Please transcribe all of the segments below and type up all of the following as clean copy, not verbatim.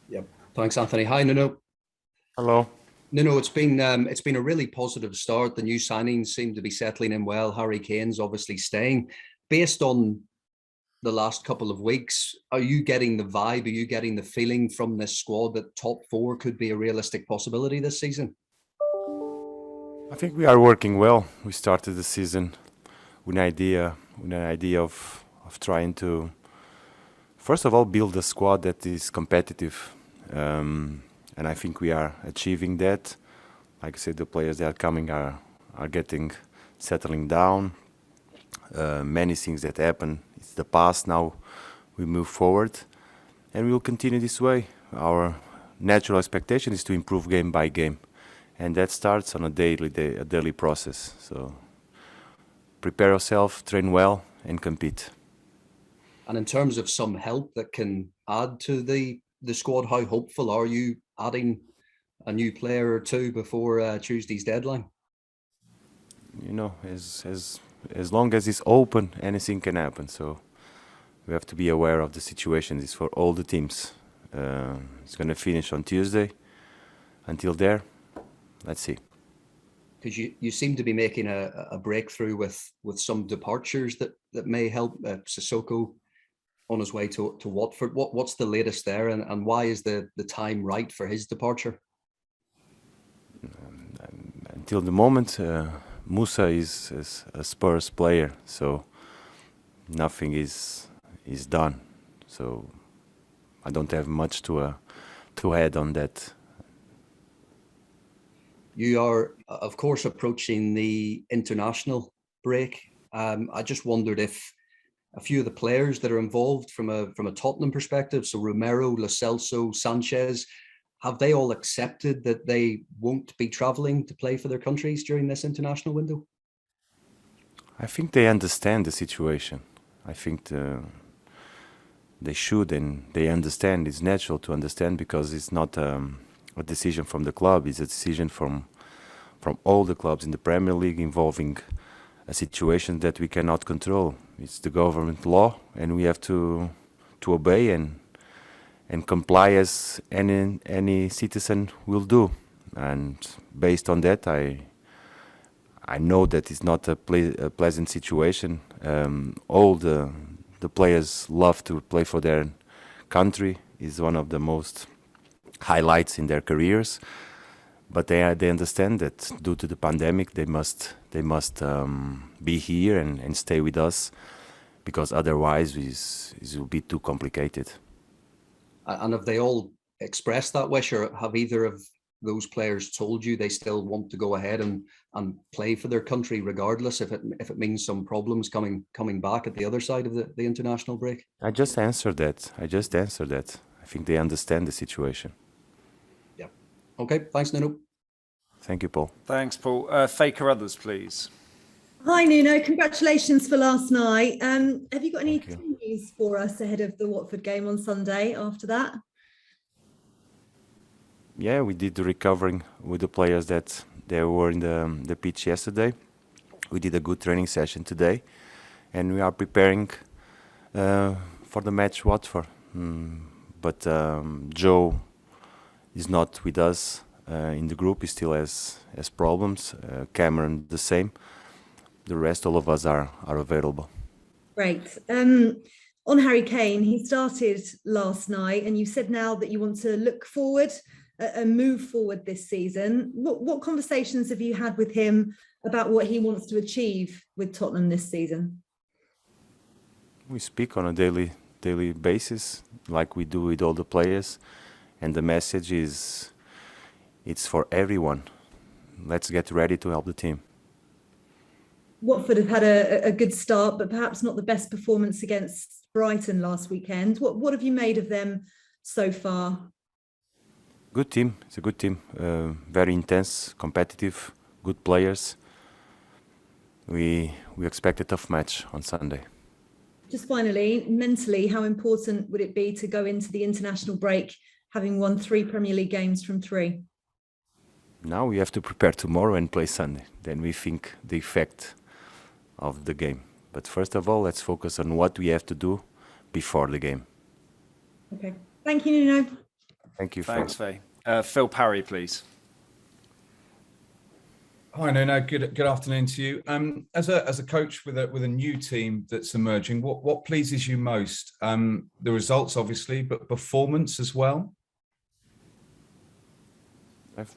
Yep. Thanks, Anthony. Hi, Nuno. Hello. Nuno, it's been a really positive start. The new signings seem to be settling in well. Harry Kane's obviously staying. Based on the last couple of weeks, are you getting the vibe? Are you getting the feeling from this squad that top four could be a realistic possibility this season? I think we are working well. We started the season with an idea of trying to, first of all, build a squad that is competitive, and I think we are achieving that. Like I said, the players that are coming are getting settling down. Many things that happen. It's the past now. We move forward, and we will continue this way. Our natural expectation is to improve game by game, and that starts on a daily process. So prepare yourself, train well, and compete. And in terms of some help that can add to the squad, how hopeful are you adding a new player or two before Tuesday's deadline? You know, as long as it's open, anything can happen. So we have to be aware of the situation. It's for all the teams. It's going to finish on Tuesday. Until there, let's see. Because you seem to be making a breakthrough with some departures that may help. Sissoko on his way to Watford. What's the latest there, and why is the time right for his departure? Until the moment, Musa is a Spurs player, so nothing is done. So I don't have much to add on that. You are, of course, approaching the international break. I just wondered if a few of the players that are involved from a Tottenham perspective, so Romero, Lo Celso, Sanchez, have they all accepted that they won't be travelling to play for their countries during this international window? I think they understand the situation. I think they should, and they understand. It's natural to understand because it's not a decision from the club. It's a decision from all the clubs in the Premier League involving a situation that we cannot control. It's the government law, and we have to obey and comply as any citizen will do. And based on that, I know that it's not a pleasant situation. All the players love to play for their country. Is one of the most highlights in their careers. But they understand that due to the pandemic, they must be here and stay with us because otherwise it will be too complicated. And have they all expressed that wish, or have either of those players told you they still want to go ahead and play for their country, regardless if it means some problems coming back at the other side of the international break? I just answered that. I think they understand the situation. Yeah. Okay. Thanks, Nuno. Thank you, Paul. Thanks, Paul. Faker others, please. Hi, Nuno. Congratulations for last night. Have you got any Thank team news for us ahead of the Watford game on Sunday after that? Yeah, we did the recovering with the players that they were in the pitch yesterday. We did a good training session today, and we are preparing for the match Watford. But Joe is not with us in the group. He still has problems. Cameron the same. The rest, all of us are available. Great. On Harry Kane, he started last night, and you said now that you want to look forward and move forward this season. What conversations have you had with him about what he wants to achieve with Tottenham this season? We speak on a daily basis, like we do with all the players, and the message is, it's for everyone. Let's get ready to help the team. Watford have had a good start, but perhaps not the best performance against Brighton last weekend. What have you made of them so far? Good team. It's a good team. Very intense, competitive, good players. We expect a tough match on Sunday. Just finally, mentally, how important would it be to go into the international break having won 3 Premier League games from 3? Now we have to prepare tomorrow and play Sunday. Then we think the effect of the game. But first of all, let's focus on what we have to do before the game. Okay. Thank you, Nuno. Thank you, Thanks, Faye. Faye. Phil Parry, please. Hi, Nuno. Good afternoon to you. As a coach with a new team that's emerging, what pleases you most? The results, obviously, but performance as well.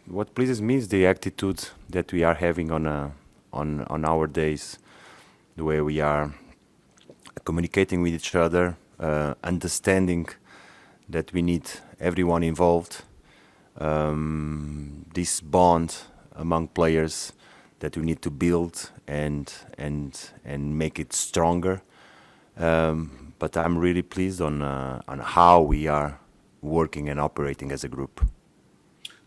What pleases me is the attitude that we are having on our days, the way we are communicating with each other, understanding that we need everyone involved. This bond among players that we need to build and make it stronger. But I'm really pleased on how we are working and operating as a group.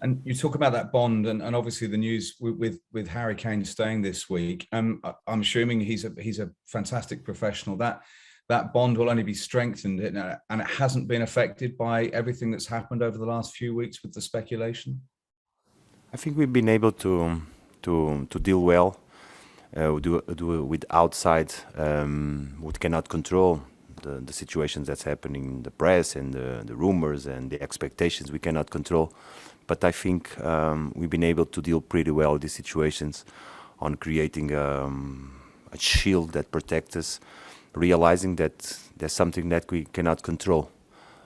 And you talk about that bond, and obviously the news with Harry Kane staying this week. I'm assuming he's a fantastic professional. That bond will only be strengthened, and it hasn't been affected by everything that's happened over the last few weeks with the speculation. I think we've been able to deal well with outside. We cannot control the situations that's happening in the press and the rumors and the expectations we cannot control. But I think we've been able to deal pretty well with these situations on creating a shield that protects us, realizing that there's something that we cannot control.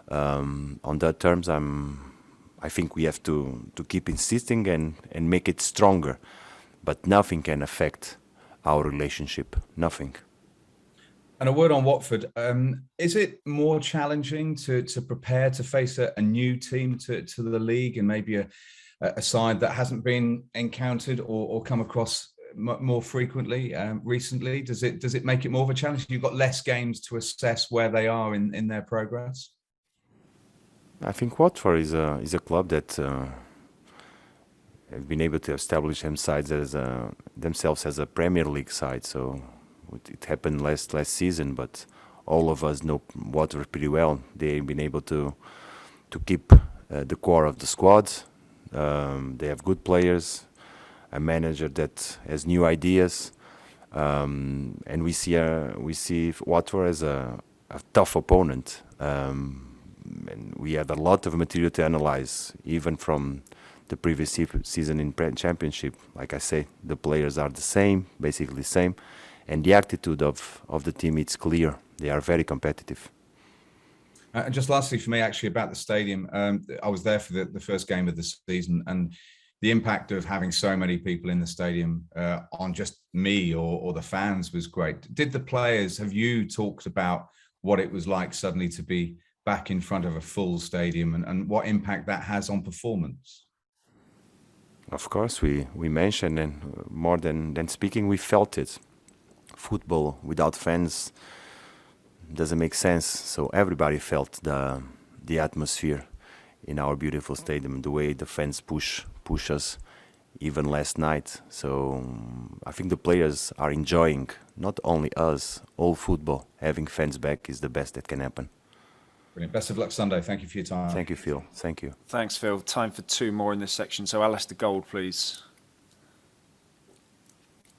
On that terms, I think we have to keep insisting and make it stronger, but nothing can affect our relationship, nothing. And a word on Watford. Is it more challenging to prepare to face a new team to the league, and maybe a side that hasn't been encountered or come across more frequently recently? Does it make it more of a challenge? You've got less games to assess where they are in their progress. I think Watford is a club that have been able to establish themselves as a Premier League side. So it happened last season, but all of us know Watford pretty well. They've been able to keep the core of the squad. They have good players, a manager that has new ideas, and we see Watford as a tough opponent. And we have a lot of material to analyze, even from the previous season in Championship. Like I say, the players are basically the same, and the attitude of the team, it's clear. They are very competitive. And just lastly for me, actually, about the stadium, I was there for the first game of the season, and the impact of having so many people in the stadium on just me or the fans was great. Did the players, have you talked about what it was like suddenly to be back in front of a full stadium, and what impact that has on performance? Of course, we mentioned, and more than speaking, we felt it. Football without fans doesn't make sense. So everybody felt the atmosphere in our beautiful stadium, the way the fans push us, even last night. So I think the players are enjoying, not only us, all football. Having fans back is the best that can happen. Brilliant. Best of luck Sunday. Thank you for your time. Thank you, Phil. Thank you. Thanks, Phil. Time for two more in this section. So Alistair Gold, please.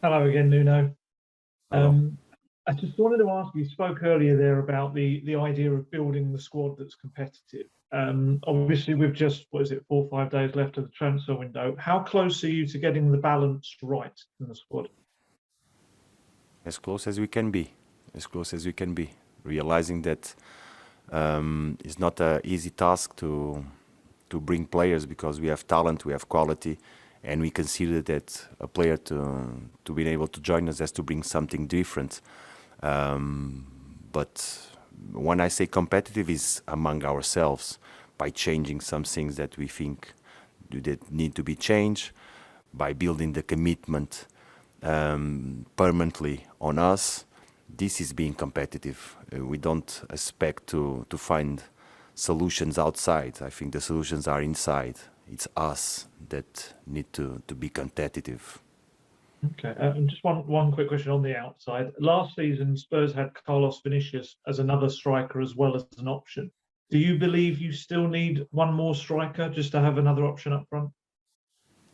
Hello again, Nuno. Hello. I just wanted to ask, you spoke earlier there about the idea of building the squad that's competitive. Obviously, with just, 4 or 5 days left of the transfer window, how close are you to getting the balance right in the squad? As close as we can be. As close as we can be. Realizing that it's not an easy task to bring players, because we have talent, we have quality, and we consider that a player to be able to join us has to bring something different. But when I say competitive, is among ourselves, by changing some things that we think that need to be changed, by building the commitment permanently on us. This is being competitive. We don't expect to find solutions outside. I think the solutions are inside. It's us that need to be competitive. Okay, and just one quick question on the outside. Last season, Spurs had Carlos Vinicius as another striker as well as an option. Do you believe you still need one more striker just to have another option up front?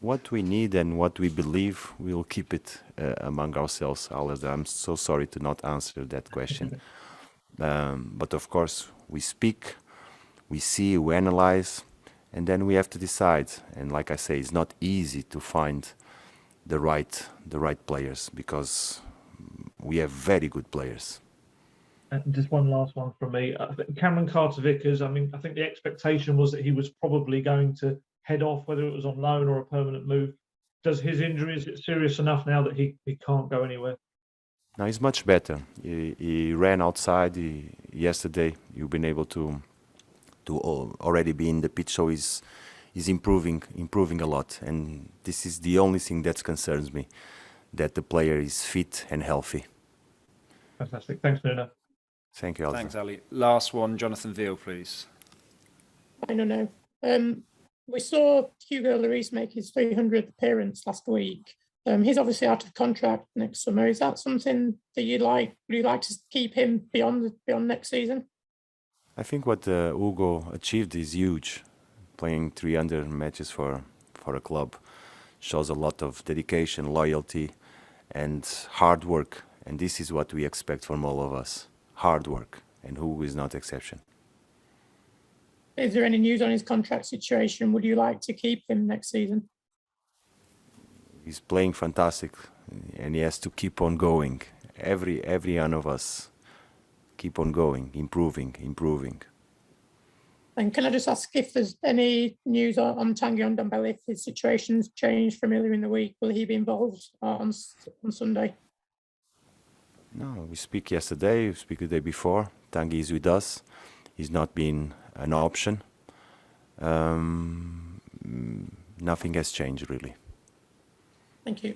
What we need and what we believe, we'll keep it among ourselves. I'm so sorry to not answer that question. But of course, we speak, we see, we analyze, and then we have to decide. And like I say, it's not easy to find the right players, because we have very good players. And just one last one from me. Cameron Carter-Vickers, I mean, I think the expectation was that he was probably going to head off, whether it was on loan or a permanent move. Does his injury, is it serious enough now that he can't go anywhere? No, he's much better. He ran outside yesterday. You've been able to already be in the pitch, so he's improving a lot. And this is the only thing that concerns me, that the player is fit and healthy. Fantastic. Thanks, Nuno. Thank you, Alistair. Thanks, Ali. Last one, Jonathan Veal, please. I don't know. We saw Hugo Lloris make his 300th appearance last week. He's obviously out of contract next summer. Is that something that you'd like? Would you like to keep him beyond next season? I think what Hugo achieved is huge. Playing 300 matches for a club shows a lot of dedication, loyalty, and hard work. And this is what we expect from all of us. Hard work. And Hugo is not exception. Is there any news on his contract situation? Would you like to keep him next season? He's playing fantastic, and he has to keep on going. Every one of us keep on going, improving. And can I just ask if there's any news on Tanguy Ndombele, if his situation's changed from earlier in the week? Will he be involved on Sunday? No, we speak yesterday, we speak the day before. Tanguy is with us. He's not been an option. Nothing has changed, really. Thank you.